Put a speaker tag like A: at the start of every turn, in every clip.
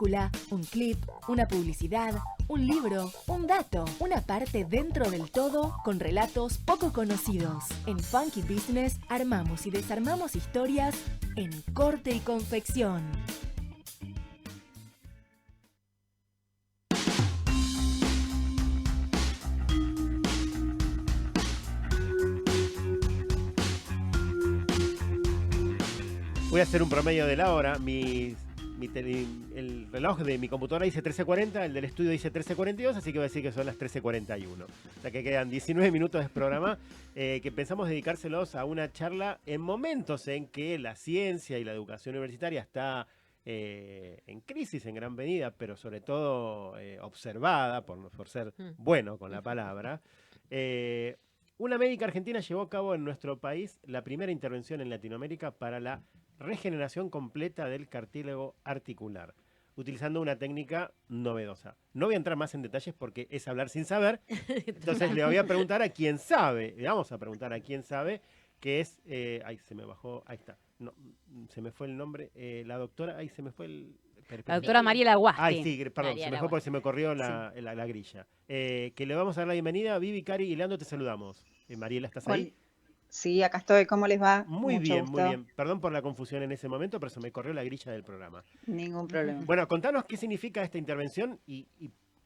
A: película, un clip, una publicidad, un libro, un dato, una parte dentro del todo con relatos poco conocidos. En Funky Business armamos y desarmamos historias en corte y confección.
B: Voy a hacer un promedio de la hora. El reloj de mi computadora dice 13:40, el del estudio dice 13:42, así que voy a decir que son las 13:41. O sea que quedan 19 minutos de programa que pensamos dedicárselos a una charla en momentos en que la ciencia y la educación universitaria está en crisis en gran medida, pero sobre todo observada, por ser bueno con la palabra. Una médica argentina llevó a cabo en nuestro país la primera intervención en Latinoamérica para la regeneración completa del cartílago articular, utilizando una técnica novedosa. No voy a entrar más en detalles porque es hablar sin saber, entonces le voy a preguntar a quien sabe, le vamos a preguntar a quien sabe, que es, ahí se me bajó, ahí está, no, se me fue el nombre, la doctora, ahí se me fue el...
C: La doctora Mariela Guasti.
B: Ay, sí, perdón, se me fue porque se me corrió la grilla. Que le vamos a dar la bienvenida. Vivi, Cari y Leandro, te saludamos. Mariela, ¿estás ahí?
D: Sí, acá estoy. ¿Cómo les va?
B: Muy bien, muy bien. Perdón por la confusión en ese momento, pero se me corrió la grilla del programa.
D: Ningún problema.
B: Bueno, contanos qué significa esta intervención y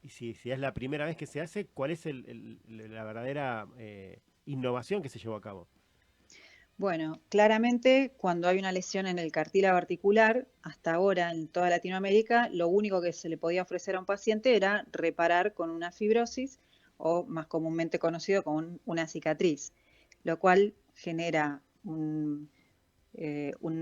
B: si es la primera vez que se hace, ¿cuál es la verdadera innovación que se llevó a cabo?
D: Bueno, claramente cuando hay una lesión en el cartílago articular, hasta ahora en toda Latinoamérica, lo único que se le podía ofrecer a un paciente era reparar con una fibrosis o más comúnmente conocido como una cicatriz, lo cual genera un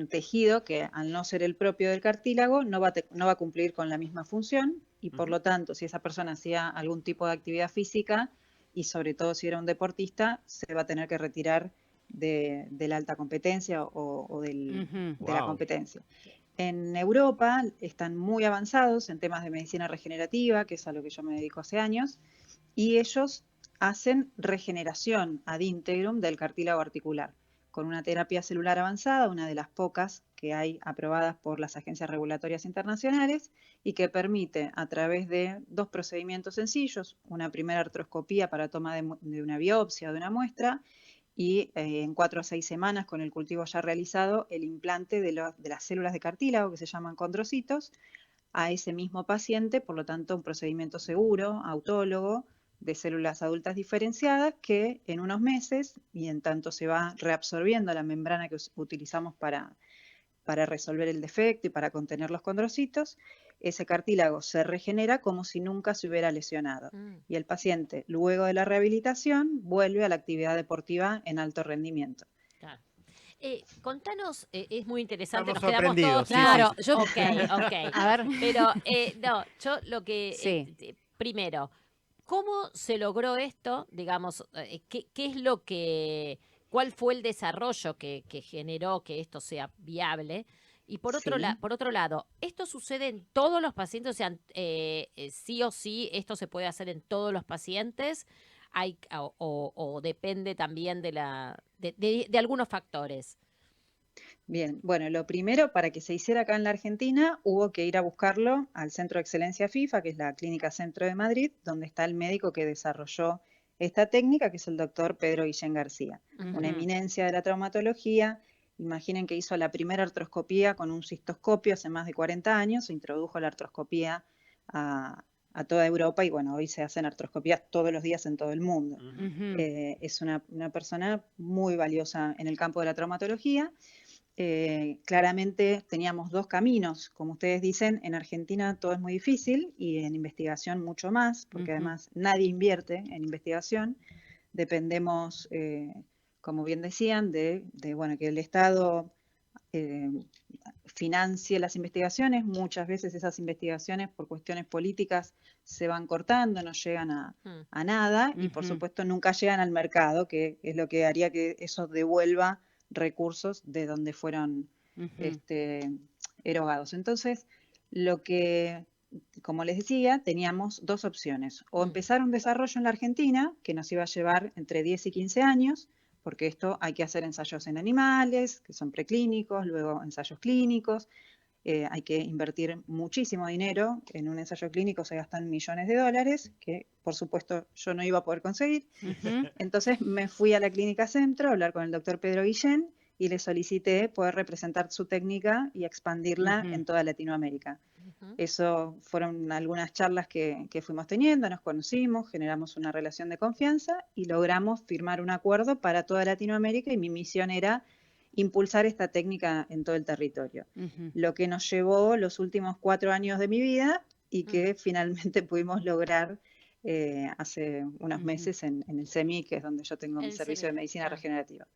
D: tejido que al no ser el propio del cartílago no va a cumplir con la misma función y por lo tanto si esa persona hacía algún tipo de actividad física y sobre todo si era un deportista, se va a tener que retirar de la alta competencia o de la competencia. En Europa están muy avanzados en temas de medicina regenerativa, que es a lo que yo me dedico hace años, y ellos hacen regeneración ad integrum del cartílago articular, con una terapia celular avanzada, una de las pocas que hay aprobadas por las agencias regulatorias internacionales y que permite a través de 2 procedimientos sencillos, una primera artroscopía para toma de una biopsia o de una muestra y en 4 a 6 semanas con el cultivo ya realizado el implante de las células de cartílago que se llaman condrocitos a ese mismo paciente, por lo tanto un procedimiento seguro, autólogo, de células adultas diferenciadas que en unos meses, y en tanto se va reabsorbiendo la membrana que utilizamos para resolver el defecto y para contener los condrocitos, ese cartílago se regenera como si nunca se hubiera lesionado. Y el paciente, luego de la rehabilitación, vuelve a la actividad deportiva en alto rendimiento.
C: Claro. Contanos, es muy interesante,
B: Estamos
C: nos quedamos todos...
B: sorprendidos.
C: Claro,
B: Sí.
C: Ok. A ver. Pero, no, yo lo que... primero, ¿cómo se logró esto? Digamos, ¿qué es lo que... ¿Cuál fue el desarrollo que generó que esto sea viable? Y por otro lado, ¿esto sucede en todos los pacientes? O sea, sí o sí, ¿esto se puede hacer en todos los pacientes? O depende también de algunos factores.
D: Bien, bueno, lo primero, para que se hiciera acá en la Argentina, hubo que ir a buscarlo al Centro de Excelencia FIFA, que es la Clínica Centro de Madrid, donde está el médico que desarrolló esta técnica, que es el doctor Pedro Guillén García, una eminencia de la traumatología. Imaginen que hizo la primera artroscopía con un cistoscopio hace más de 40 años, se introdujo la artroscopía a toda Europa y bueno, hoy se hacen artroscopías todos los días en todo el mundo. Es una persona muy valiosa en el campo de la traumatología. Claramente teníamos 2 caminos, como ustedes dicen, en Argentina todo es muy difícil y en investigación mucho más, porque además nadie invierte en investigación, dependemos, como bien decían, de bueno, que el Estado financie las investigaciones. Muchas veces esas investigaciones por cuestiones políticas se van cortando, no llegan a nada y por supuesto nunca llegan al mercado, que es lo que haría que eso devuelva recursos de donde fueron erogados. Entonces, lo que, como les decía, teníamos 2 opciones. O empezar un desarrollo en la Argentina, que nos iba a llevar entre 10 y 15 años, porque esto hay que hacer ensayos en animales, que son preclínicos, luego ensayos clínicos, hay que invertir muchísimo dinero. En un ensayo clínico se gastan millones de dólares, que por supuesto yo no iba a poder conseguir. Entonces me fui a la Clínica Centro a hablar con el doctor Pedro Guillén y le solicité poder representar su técnica y expandirla en toda Latinoamérica. Eso fueron algunas charlas que fuimos teniendo, nos conocimos, generamos una relación de confianza y logramos firmar un acuerdo para toda Latinoamérica, y mi misión era impulsar esta técnica en todo el territorio. Lo que nos llevó los últimos 4 años de mi vida y que finalmente pudimos lograr hace unos meses en el CEMI, que es donde yo tengo mi servicio de medicina regenerativa.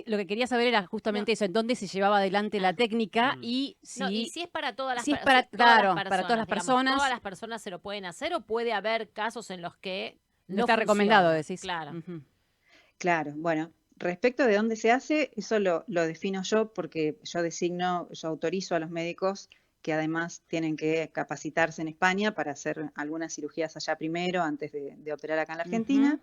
E: Lo que quería saber era justamente eso, en dónde se llevaba adelante la técnica y
C: y si es para todas las
E: si es
C: personas.
E: para todas las personas.
C: ¿Todas las personas se lo pueden hacer o puede haber casos en los que
E: no está recomendado, decís?
C: Claro.
D: Claro, bueno. Respecto de dónde se hace, eso lo defino yo, porque yo autorizo a los médicos que además tienen que capacitarse en España para hacer algunas cirugías allá primero, antes de operar acá en la Argentina.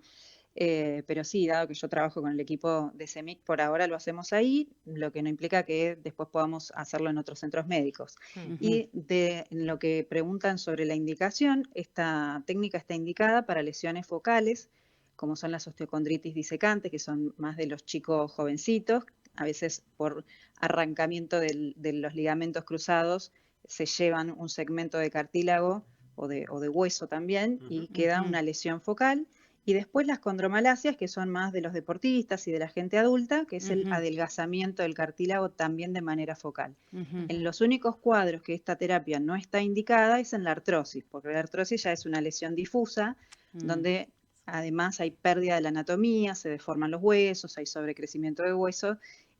D: Pero sí, dado que yo trabajo con el equipo de CEMIC, por ahora lo hacemos ahí, lo que no implica que después podamos hacerlo en otros centros médicos. Y de lo que preguntan sobre la indicación, esta técnica está indicada para lesiones focales, como son las osteocondritis disecantes, que son más de los chicos jovencitos, a veces por arrancamiento de los ligamentos cruzados se llevan un segmento de cartílago o de hueso también, y queda una lesión focal. Y después las condromalasias, que son más de los deportistas y de la gente adulta, que es el adelgazamiento del cartílago también de manera focal. En los únicos cuadros que esta terapia no está indicada es en la artrosis, porque la artrosis ya es una lesión difusa, donde además hay pérdida de la anatomía, se deforman los huesos, hay sobrecrecimiento de hueso,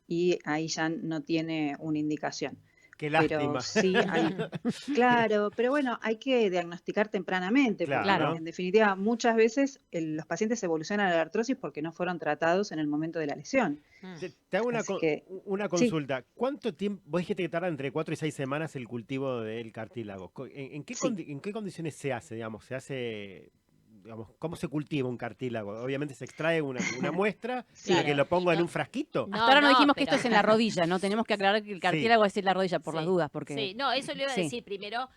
D: y ahí ya no tiene una indicación.
B: Qué lástima.
D: Pero sí hay, claro, pero bueno, hay que diagnosticar tempranamente, porque en definitiva muchas veces los pacientes evolucionan a la artrosis porque no fueron tratados en el momento de la lesión.
B: Te hago una consulta. Sí. ¿Cuánto tiempo? Vos dijiste que tarda entre 4 y 6 semanas el cultivo del cartílago. ¿En qué condiciones se hace, digamos? ¿Se hace, digamos, cómo se cultiva un cartílago? Obviamente se extrae una muestra, y que lo pongo en un frasquito.
E: Hasta ahora no dijimos que esto es en la rodilla, ¿no? Tenemos que aclarar que el cartílago es en la rodilla por las dudas. Porque...
C: Sí, no, eso le iba a decir primero,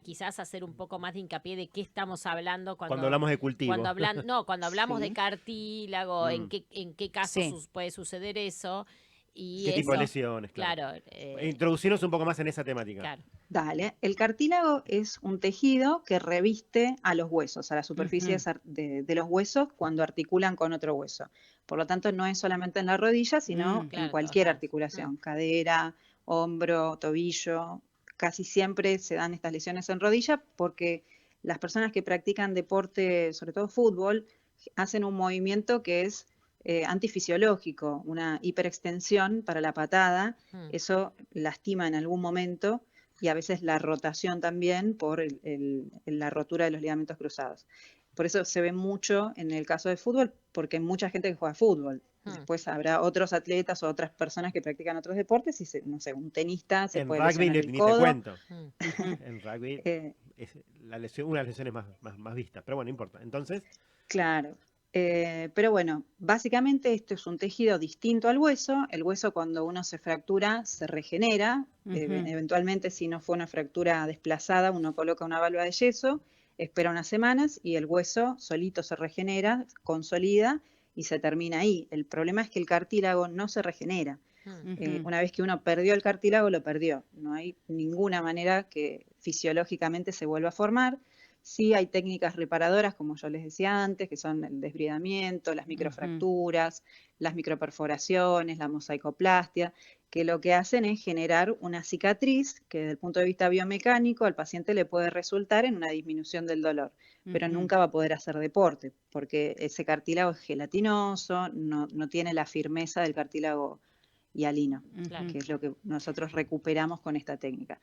C: quizás hacer un poco más de hincapié de qué estamos hablando cuando
B: hablamos de cultivo.
C: Cuando hablamos de cartílago, en qué casos puede suceder eso. Y
B: ¿qué tipo de lesiones? Claro. Introducirnos un poco más en esa temática.
C: Claro.
D: Dale. El cartílago es un tejido que reviste a los huesos, a la superficie de los huesos cuando articulan con otro hueso. Por lo tanto, no es solamente en la rodilla, sino en cualquier articulación, cadera, hombro, tobillo. Casi siempre se dan estas lesiones en rodilla porque las personas que practican deporte, sobre todo fútbol, hacen un movimiento que es antifisiológico, una hiperextensión para la patada. Eso lastima en algún momento, y a veces la rotación también por la rotura de los ligamentos cruzados. Por eso se ve mucho en el caso de fútbol, porque hay mucha gente que juega fútbol. Después habrá otros atletas o otras personas que practican otros deportes y, no sé, un tenista se puede lesionar el codo.
B: En rugby ni te cuento. En rugby es una de las lesiones más vistas, pero bueno, no importa. Entonces...
D: Claro. Pero bueno, básicamente esto es un tejido distinto al hueso. El hueso, cuando uno se fractura, se regenera. Eventualmente, si no fue una fractura desplazada, uno coloca una válvula de yeso, espera unas semanas y el hueso solito se regenera, consolida y se termina ahí. El problema es que el cartílago no se regenera. Una vez que uno perdió el cartílago, lo perdió. No hay ninguna manera que fisiológicamente se vuelva a formar. Sí hay técnicas reparadoras, como yo les decía antes, que son el desbridamiento, las microfracturas, las microperforaciones, la mosaicoplastia, que lo que hacen es generar una cicatriz que desde el punto de vista biomecánico al paciente le puede resultar en una disminución del dolor, pero nunca va a poder hacer deporte, porque ese cartílago es gelatinoso, no tiene la firmeza del cartílago hialino, que es lo que nosotros recuperamos con esta técnica.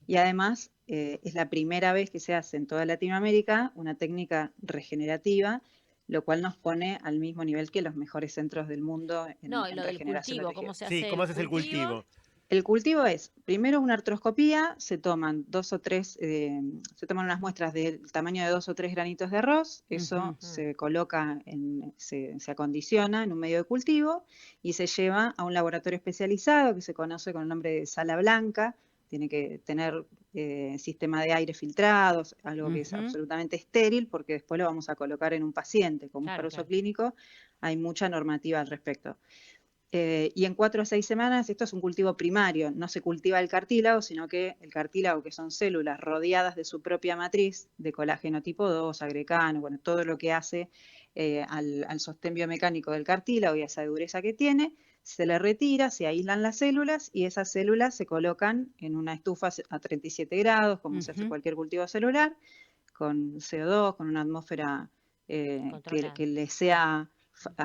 D: Y además es la primera vez que se hace en toda Latinoamérica una técnica regenerativa, lo cual nos pone al mismo nivel que los mejores centros del mundo en
C: lo del cultivo, ¿cómo se hace?
B: Sí, ¿cómo haces el cultivo?
D: El cultivo es, primero una artroscopía, se toman unas muestras del tamaño de 2 o 3 granitos de arroz, eso se coloca, se acondiciona en un medio de cultivo y se lleva a un laboratorio especializado que se conoce con el nombre de sala blanca, tiene que tener sistema de aire filtrado, algo que es absolutamente estéril, porque después lo vamos a colocar en un paciente. Como es para uso clínico, hay mucha normativa al respecto. Y en 4 a 6 semanas, esto es un cultivo primario, no se cultiva el cartílago, sino que el cartílago, que son células rodeadas de su propia matriz, de colágeno tipo 2, agrecano, bueno, todo lo que hace al sostén biomecánico del cartílago y a esa dureza que tiene, se le retira, se aíslan las células y esas células se colocan en una estufa a 37 grados, como se hace cualquier cultivo celular, con CO2, con una atmósfera que les sea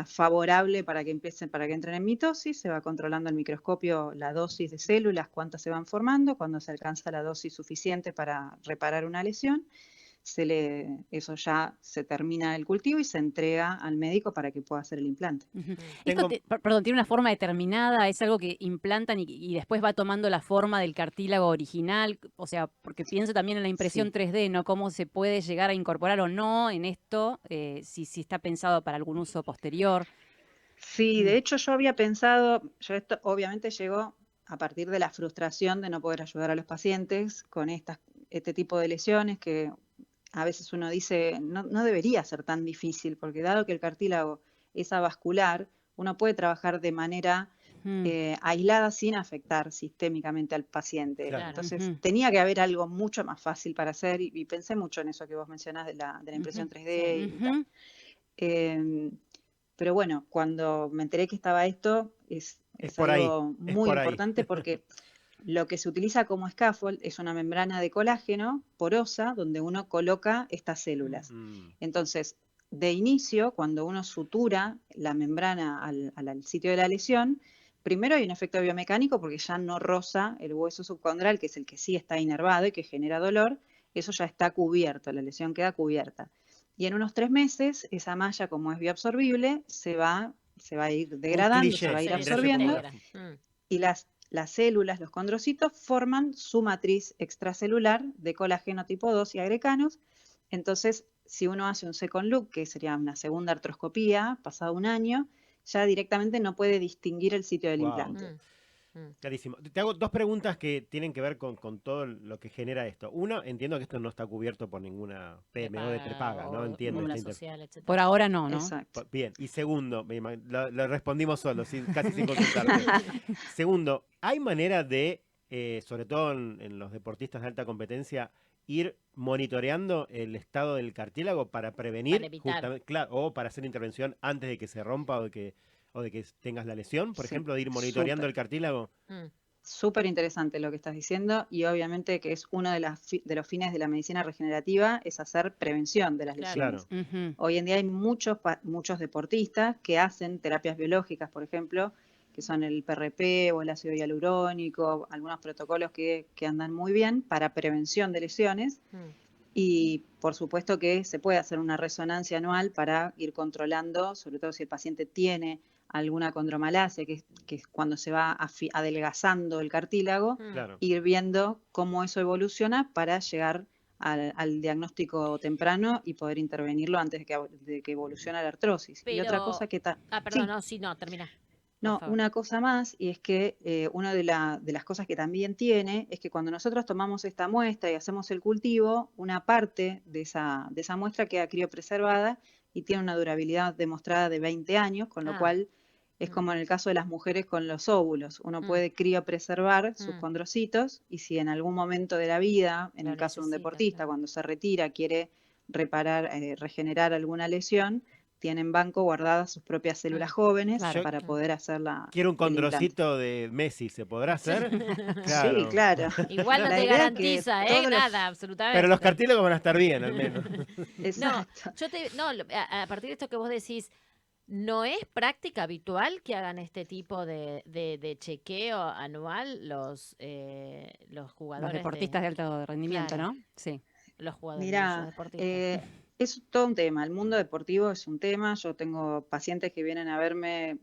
D: favorable para que entren en mitosis. Se va controlando al microscopio la dosis de células, cuántas se van formando, cuando se alcanza la dosis suficiente para reparar una lesión. Eso ya se termina el cultivo y se entrega al médico para que pueda hacer el implante.
E: Esto, perdón, ¿tiene una forma determinada? ¿Es algo que implantan y después va tomando la forma del cartílago original? O sea, porque pienso también en la impresión 3D, ¿no? ¿Cómo se puede llegar a incorporar o no en esto, si está pensado para algún uso posterior?
D: Sí, de hecho yo había pensado, esto obviamente llegó a partir de la frustración de no poder ayudar a los pacientes con este tipo de lesiones que a veces uno dice, no debería ser tan difícil, porque dado que el cartílago es avascular, uno puede trabajar de manera aislada sin afectar sistémicamente al paciente.
C: Claro.
D: Entonces tenía que haber algo mucho más fácil para hacer y pensé mucho en eso que vos mencionás de la impresión 3D y tal. Pero bueno, cuando me enteré que estaba esto, es algo muy importante porque lo que se utiliza como scaffold es una membrana de colágeno porosa donde uno coloca estas células. Entonces, de inicio, cuando uno sutura la membrana al sitio de la lesión, primero hay un efecto biomecánico porque ya no roza el hueso subcondral, que es el que sí está inervado y que genera dolor. Eso ya está cubierto, la lesión queda cubierta. Y en unos 3 meses, esa malla, como es bioabsorbible, se va a ir degradando, se va a ir absorbiendo. Y las células, los condrocitos, forman su matriz extracelular de colágeno tipo 2 y agrecanos. Entonces, si uno hace un second look, que sería una segunda artroscopía, pasado un año, ya directamente no puede distinguir el sitio del implante.
B: Clarísimo. Te hago 2 preguntas que tienen que ver con todo lo que genera esto. Uno, entiendo que esto no está cubierto por ninguna PMO de prepaga, ¿no? Entiendo.
C: Social,
E: por ahora no, ¿no?
D: Exacto.
B: Bien. Y segundo, lo respondimos solo, casi sin consultarte. Segundo, ¿hay manera de, sobre todo en los deportistas de alta competencia, ir monitoreando el estado del cartílago para prevenir,
C: para evitar,
B: o para hacer intervención antes de que se rompa o de que tengas la lesión, por ejemplo, de ir monitoreando el cartílago?
D: Súper interesante lo que estás diciendo y obviamente que es uno de los fines de la medicina regenerativa, es hacer prevención de las lesiones. Hoy en día hay muchos deportistas que hacen terapias biológicas, por ejemplo, que son el PRP o el ácido hialurónico, algunos protocolos que andan muy bien para prevención de lesiones. Y por supuesto que se puede hacer una resonancia anual para ir controlando, sobre todo si el paciente tiene alguna condromalacia, que es cuando se va adelgazando el cartílago, ir viendo cómo eso evoluciona para llegar al diagnóstico temprano y poder intervenirlo antes de que evolucione la artrosis.
C: Pero,
D: y otra cosa que
C: perdón, termina.
D: No, una cosa más, y es que una de las cosas que también tiene es que cuando nosotros tomamos esta muestra y hacemos el cultivo, una parte de esa muestra queda criopreservada y tiene una durabilidad demostrada de 20 años, con lo cual es como en el caso de las mujeres con los óvulos. Uno puede criopreservar sus condrocitos y si en algún momento de la vida, en el caso de un deportista, cuando se retira, quiere regenerar alguna lesión, tienen en banco guardadas sus propias células jóvenes para poder hacerla.
B: Quiero un condrocito de Messi, ¿se podrá hacer?
D: Claro. Sí, claro.
C: Igual no te garantiza, nada, absolutamente.
B: Pero los cartílagos van a estar bien, al menos.
D: Exacto.
C: A partir de esto que vos decís, ¿no es práctica habitual que hagan este tipo de chequeo anual los jugadores?
E: Los deportistas de alto rendimiento, ¿no? Sí.
C: Los jugadores,
D: los deportistas. Es todo un tema, el mundo deportivo es un tema. Yo tengo pacientes que vienen a verme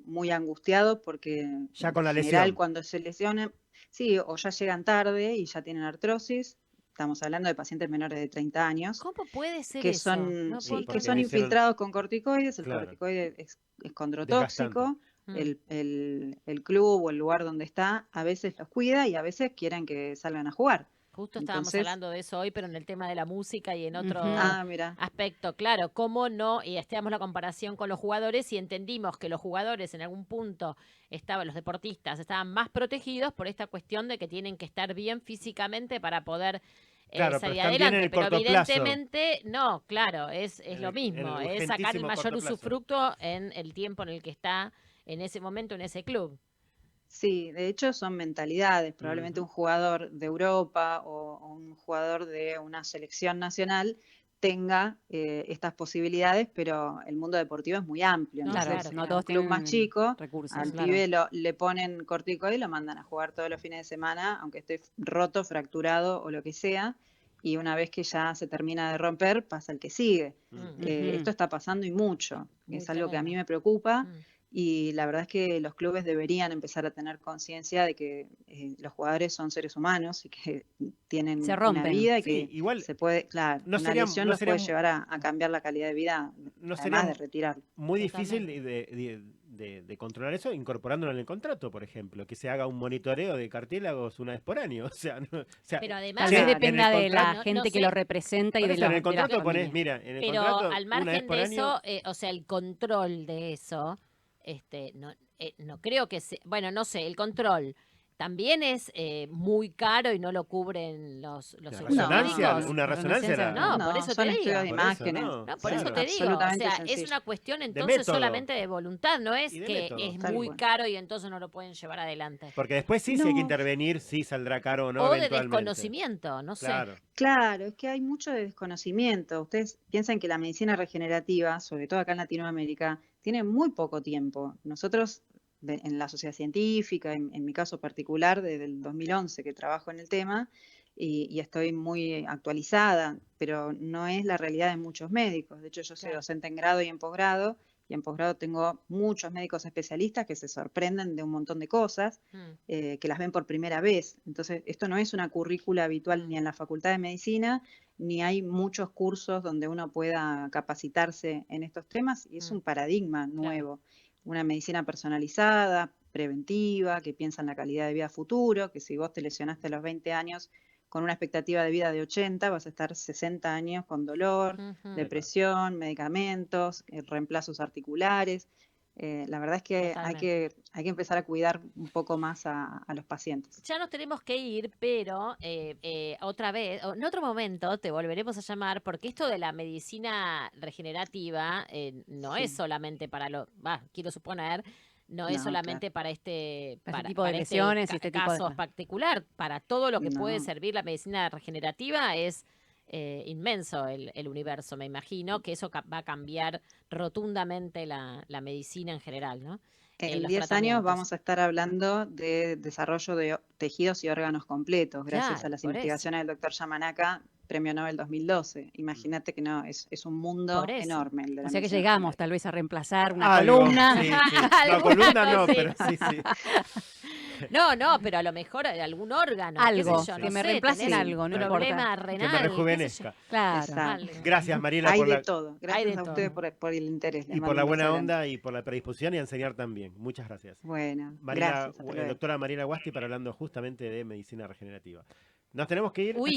D: muy angustiados porque
B: ya con la
D: en general
B: lesión,
D: cuando se lesionan, sí, o ya llegan tarde y ya tienen artrosis. Estamos hablando de pacientes menores de 30 años.
C: ¿Cómo puede ser
D: que
C: eso?
D: son infiltrados con corticoides. El corticoide es condrotóxico. el club o el lugar donde está a veces los cuida y a veces quieren que salgan a jugar.
C: Justo estábamos
D: Entonces,
C: hablando de eso hoy, pero en el tema de la música y en otro
D: mira,
C: aspecto, claro, cómo no, y hacíamos la comparación con los jugadores y entendimos que los jugadores en algún punto los deportistas estaban más protegidos por esta cuestión de que tienen que estar bien físicamente para poder
B: Claro, pero
C: salir
B: están bien en
C: adelante,
B: el
C: pero
B: corto plazo.
C: evidentemente no, claro, es lo
B: En
C: mismo,
B: el
C: es sacar el
B: urgentísimo
C: mayor
B: corto plazo.
C: usufructo en el tiempo en el que está en ese momento en ese club.
D: sí, de hecho son mentalidades. Probablemente un jugador de Europa o un jugador de una selección nacional tenga estas posibilidades, pero el mundo deportivo es muy amplio.
C: No,
E: Claro,
D: Entonces,
C: claro,
E: no
D: en
E: todos
D: un club más
E: tienen
D: chico,
E: recursos,
D: al
E: claro.
D: pibe le ponen cortico y lo mandan a jugar todos los fines de semana, aunque esté roto, fracturado o lo que sea. Y una vez que ya se termina de romper, pasa el que sigue. Esto está pasando y mucho.
C: Muy
D: Es algo que a mí
C: tremendo.
D: me preocupa.
C: Mm.
D: Y la verdad es que los clubes deberían empezar a tener conciencia de que los jugadores son seres humanos y que tienen
E: Se
D: una
E: rompen.
D: vida y
B: Sí,
D: que
B: igual
D: se puede, claro,
B: no
D: una
B: sería,
D: lesión
B: no
D: los puede
B: sería,
D: llevar a cambiar la calidad de vida,
B: no
D: además de
B: sería
D: retirarlo.
B: muy difícil
C: Totalmente.
B: de controlar eso incorporándolo en el contrato, por ejemplo, que se haga un monitoreo de cartílagos una vez por año. O sea,
C: Pero además,
E: Tal
B: sí,
E: vez
B: en el
E: dependa de la
C: no
E: gente que
C: sé,
E: lo representa y
B: por
E: de,
B: eso en el
E: de la
B: contrato pones,
E: familia.
B: mira, en el
C: pero
B: contrato
C: al
B: una vez
C: margen
B: por
C: de
B: año.
C: eso, o sea, el control de eso, no creo que bueno, no sé, el control también es muy caro y no lo cubren los
B: La
C: seguros
B: resonancia,
C: médicos.
B: una resonancia era.
C: No, por
D: No,
C: eso
D: son
C: te
D: estudios de
C: digo.
B: Por eso,
D: imágenes.
B: no,
C: No, por
D: Es
C: eso
B: claro.
C: te digo, o
D: absolutamente
C: sea, es
D: sencillo.
C: una cuestión
B: De
C: entonces
B: método.
C: solamente de voluntad, no es
B: Y de
C: que
B: método.
C: es
D: Tal
C: muy
D: cual.
C: caro y entonces no lo pueden llevar adelante.
B: Porque después sí, si hay que
D: No,
B: intervenir, sí saldrá caro o no
C: O de
B: eventualmente.
C: desconocimiento, no sé.
B: Claro.
D: claro, es que hay mucho de desconocimiento. Ustedes piensan que la medicina regenerativa, sobre todo acá en Latinoamérica, tiene muy poco tiempo. Nosotros, en la sociedad científica, en mi caso particular, desde el 2011 que trabajo en el tema y estoy muy actualizada, pero no es la realidad de muchos médicos. De hecho, yo soy
C: Claro.
D: docente en grado y en posgrado tengo muchos médicos especialistas que se sorprenden de un montón de cosas, que las ven por primera vez. Entonces, esto no es una currícula habitual ni en la Facultad de Medicina, ni hay muchos cursos donde uno pueda capacitarse en estos temas, y es un paradigma nuevo. Una medicina personalizada, preventiva, que piensa en la calidad de vida futuro, que si vos te lesionaste a los 20 años con una expectativa de vida de 80, vas a estar 60 años con dolor, depresión, medicamentos, reemplazos articulares. La verdad es que
C: Totalmente.
D: hay que empezar a cuidar un poco más a los pacientes.
C: Ya nos tenemos que ir, pero otra vez, en otro momento te volveremos a llamar porque esto de la medicina regenerativa no es
D: Sí.
C: solamente quiero suponer, no es
D: No,
C: solamente para este,
E: Para este
C: para,
E: tipo de
C: para
E: lesiones y este tipo de
C: caso particular, para todo lo que puede
D: No.
C: servir la medicina regenerativa es inmenso el universo, me imagino que eso va a cambiar rotundamente la medicina en general, ¿no?
D: En
C: Los
D: 10 años
C: tratamientos.
D: vamos a estar hablando de desarrollo de tejidos y órganos completos, gracias
C: Claro,
D: a las
C: por eso.
D: investigaciones del doctor Yamanaka, premio Nobel 2012. Imagínate que no, es un mundo
C: Por eso.
D: enorme el de la
E: O sea que
D: medicina
E: llegamos
D: regenerativa.
E: tal vez a reemplazar una
B: Algo,
E: columna.
B: sí, sí. No,
C: Alguna
B: columna no,
C: cosita.
B: pero sí, sí.
C: No, pero a lo mejor algún órgano,
E: Algo,
C: qué sé yo,
E: que
C: no
E: me
C: sé,
E: reemplacen
C: tenés
E: algo,
C: un
E: no
C: problema
E: importa.
C: renal,
B: Que me
C: qué sé yo.
B: rejuvenezca.
E: Claro.
D: Exacto.
C: Algo.
B: Gracias, Mariela,
D: Hay
B: por
D: de
B: la,
D: todo.
C: Hay
D: Gracias
C: de
D: a ustedes
C: todo.
D: por el interés. Les
B: y por
D: mando
B: la
D: un beso
B: buena
D: grande.
B: onda y por la predisposición y a enseñar también. Muchas gracias.
D: Bueno,
B: Mariela,
D: gracias. Hasta luego.
B: doctora Mariela Guasti, para hablando justamente de medicina regenerativa. Nos tenemos que ir.
C: Huimos.